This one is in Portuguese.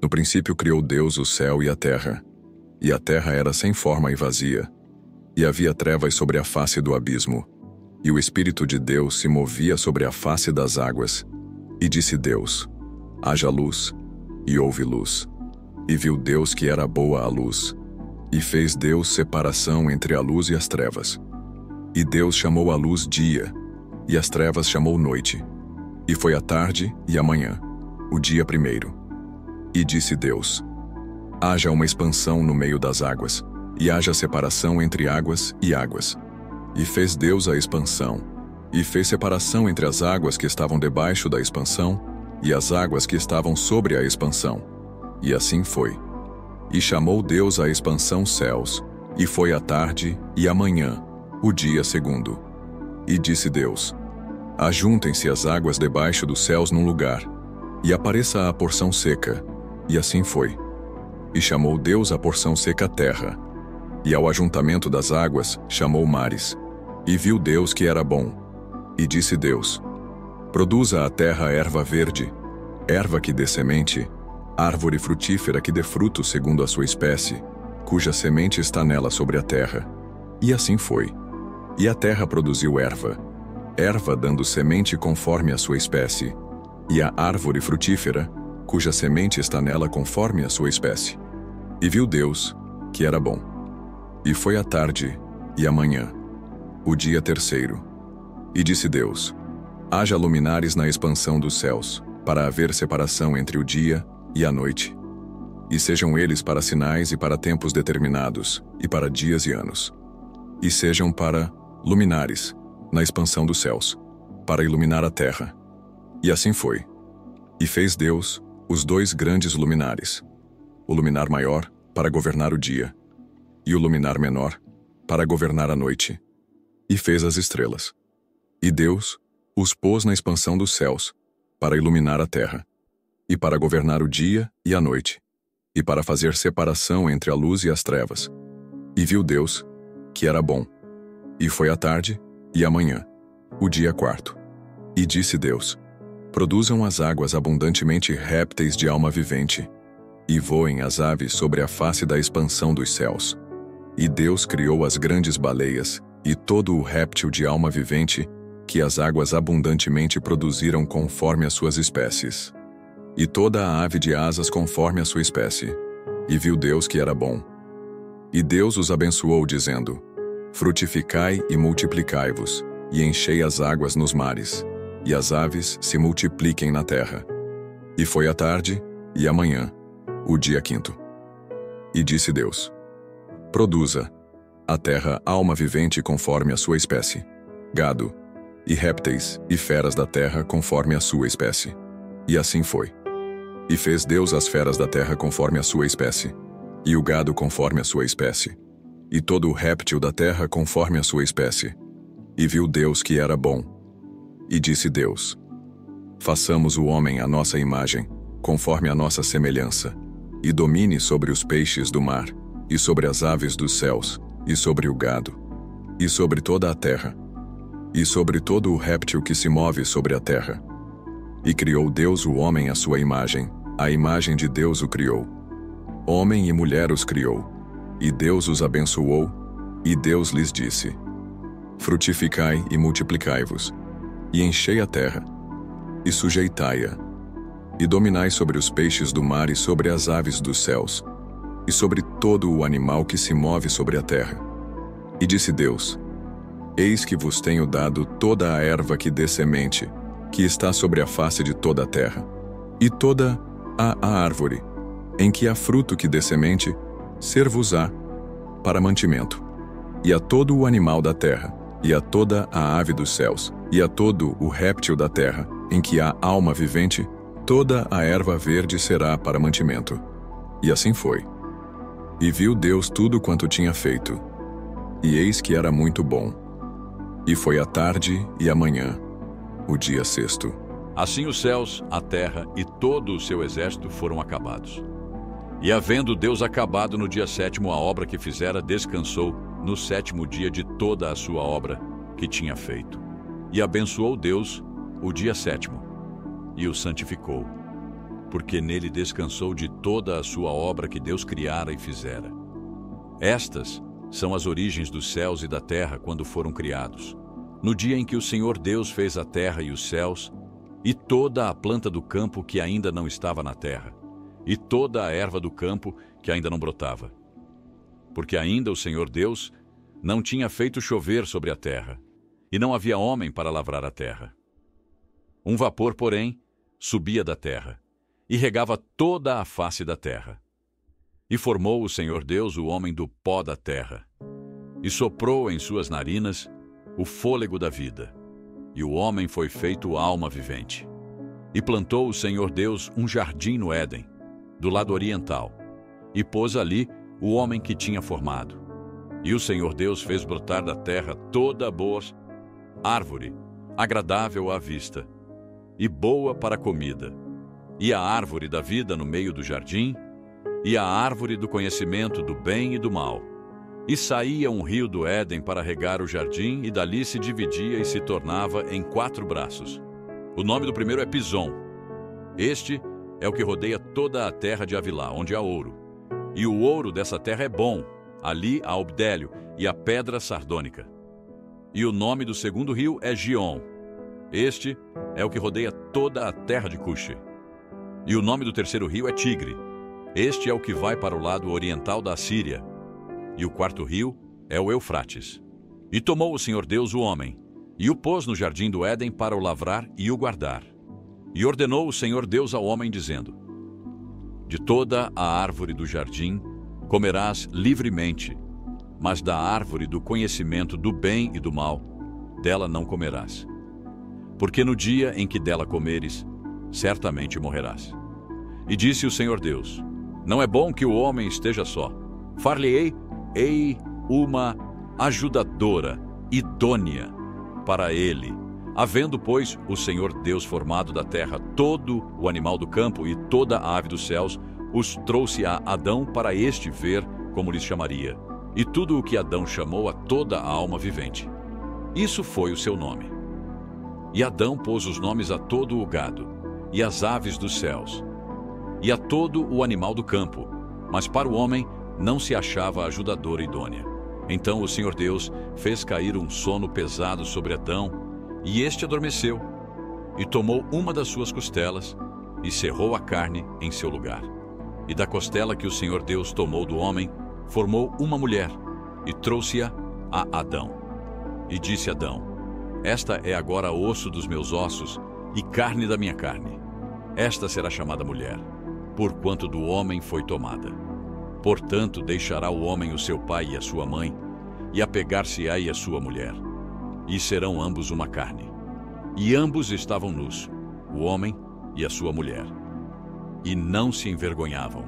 No princípio criou Deus o céu e a terra era sem forma e vazia, e havia trevas sobre a face do abismo, e o Espírito de Deus se movia sobre a face das águas. E disse Deus: haja luz, e houve luz. E viu Deus que era boa a luz, e fez Deus separação entre a luz e as trevas. E Deus chamou a luz dia, e as trevas chamou noite. E foi a tarde e a manhã, o dia primeiro. E disse Deus: haja uma expansão no meio das águas, e haja separação entre águas e águas. E fez Deus a expansão, e fez separação entre as águas que estavam debaixo da expansão e as águas que estavam sobre a expansão. E assim foi. E chamou Deus a expansão céus, e foi a tarde e a manhã, o dia segundo. E disse Deus: ajuntem-se as águas debaixo dos céus num lugar, e apareça a porção seca. E assim foi. E chamou Deus a porção seca terra, e ao ajuntamento das águas chamou mares. E viu Deus que era bom. E disse Deus: produza a terra erva verde, erva que dê semente, árvore frutífera que dê fruto segundo a sua espécie, cuja semente está nela sobre a terra. E assim foi. E a terra produziu erva, erva dando semente conforme a sua espécie, e a árvore frutífera, cuja semente está nela conforme a sua espécie. E viu Deus que era bom. E foi a tarde e a manhã, o dia terceiro. E disse Deus: haja luminares na expansão dos céus, para haver separação entre o dia e a noite. E sejam eles para sinais e para tempos determinados, e para dias e anos. E sejam para luminares na expansão dos céus, para iluminar a terra. E assim foi. E fez Deus os dois grandes luminares, o luminar maior para governar o dia, e o luminar menor para governar a noite. E fez as estrelas. E Deus os pôs na expansão dos céus, para iluminar a terra, e para governar o dia e a noite, e para fazer separação entre a luz e as trevas. E viu Deus que era bom. E foi a tarde e a manhã, o dia quarto. E disse Deus: produzam as águas abundantemente répteis de alma vivente, e voem as aves sobre a face da expansão dos céus. E Deus criou as grandes baleias, e todo o réptil de alma vivente, que as águas abundantemente produziram conforme as suas espécies. E toda a ave de asas conforme a sua espécie. E viu Deus que era bom. E Deus os abençoou, dizendo: frutificai e multiplicai-vos, e enchei as águas nos mares, e as aves se multipliquem na terra. E foi a tarde e a manhã, o dia quinto. E disse Deus: produza a terra alma vivente conforme a sua espécie, gado, e répteis e feras da terra conforme a sua espécie. E assim foi. E fez Deus as feras da terra conforme a sua espécie, e o gado conforme a sua espécie, e todo o réptil da terra conforme a sua espécie. E viu Deus que era bom. E disse Deus: façamos o homem à nossa imagem, conforme a nossa semelhança, e domine sobre os peixes do mar, e sobre as aves dos céus, e sobre o gado, e sobre toda a terra, e sobre todo o réptil que se move sobre a terra. E criou Deus o homem à sua imagem, a imagem de Deus o criou. Homem e mulher os criou, e Deus os abençoou, e Deus lhes disse: frutificai e multiplicai-vos, e enchei a terra, e sujeitai-a, e dominai sobre os peixes do mar e sobre as aves dos céus, e sobre todo o animal que se move sobre a terra. E disse Deus: eis que vos tenho dado toda a erva que dê semente, que está sobre a face de toda a terra, e toda a árvore, em que há fruto que dê semente, ser-vos-á para mantimento, e a todo o animal da terra, e a toda a ave dos céus, e a todo o réptil da terra, em que há alma vivente, toda a erva verde será para mantimento. E assim foi. E viu Deus tudo quanto tinha feito, e eis que era muito bom. E foi a tarde e a manhã, o dia sexto. Assim os céus, a terra e todo o seu exército foram acabados. E havendo Deus acabado no dia sétimo a obra que fizera, descansou no sétimo dia de toda a sua obra que tinha feito. E abençoou Deus o dia sétimo, e o santificou, porque nele descansou de toda a sua obra que Deus criara e fizera. Estas são as origens dos céus e da terra quando foram criados, no dia em que o Senhor Deus fez a terra e os céus, e toda a planta do campo que ainda não estava na terra, e toda a erva do campo que ainda não brotava. Porque ainda o Senhor Deus não tinha feito chover sobre a terra, e não havia homem para lavrar a terra. Um vapor, porém, subia da terra, e regava toda a face da terra. E formou o Senhor Deus o homem do pó da terra, e soprou em suas narinas o fôlego da vida, e o homem foi feito alma vivente. E plantou o Senhor Deus um jardim no Éden, do lado oriental, e pôs ali o homem que tinha formado. E o Senhor Deus fez brotar da terra toda a boa árvore, agradável à vista, e boa para a comida, e a árvore da vida no meio do jardim, e a árvore do conhecimento do bem e do mal. E saía um rio do Éden para regar o jardim, e dali se dividia e se tornava em 4 braços. O nome do primeiro é Pison. Este é o que rodeia toda a terra de Havilá, onde há ouro. E o ouro dessa terra é bom, ali há o bdélio e a pedra sardônica. E o nome do segundo rio é Gion. Este é o que rodeia toda a terra de Cuxi. E o nome do terceiro rio é Tigre. Este é o que vai para o lado oriental da Assíria. E o quarto rio é o Eufrates. E tomou o Senhor Deus o homem, e o pôs no jardim do Éden para o lavrar e o guardar. E ordenou o Senhor Deus ao homem, dizendo: de toda a árvore do jardim comerás livremente, mas da árvore do conhecimento do bem e do mal, dela não comerás. Porque no dia em que dela comeres, certamente morrerás. E disse o Senhor Deus: não é bom que o homem esteja só. Far-lhe-ei uma ajudadora idônea para ele. Havendo, pois, o Senhor Deus formado da terra todo o animal do campo e toda a ave dos céus, os trouxe a Adão para este ver como lhes chamaria. E tudo o que Adão chamou a toda a alma vivente. Isso foi o seu nome. E Adão pôs os nomes a todo o gado, e às aves dos céus, e a todo o animal do campo, mas para o homem não se achava ajudadora idônea. Então o Senhor Deus fez cair um sono pesado sobre Adão, e este adormeceu, e tomou uma das suas costelas, e cerrou a carne em seu lugar. E da costela que o Senhor Deus tomou do homem, formou uma mulher, e trouxe-a a Adão. E disse Adão: esta é agora osso dos meus ossos, e carne da minha carne. Esta será chamada mulher, porquanto do homem foi tomada. Portanto, deixará o homem o seu pai e a sua mãe, e apegar-se-á a sua mulher, e serão ambos uma carne. E ambos estavam nus, o homem e a sua mulher, e não se envergonhavam.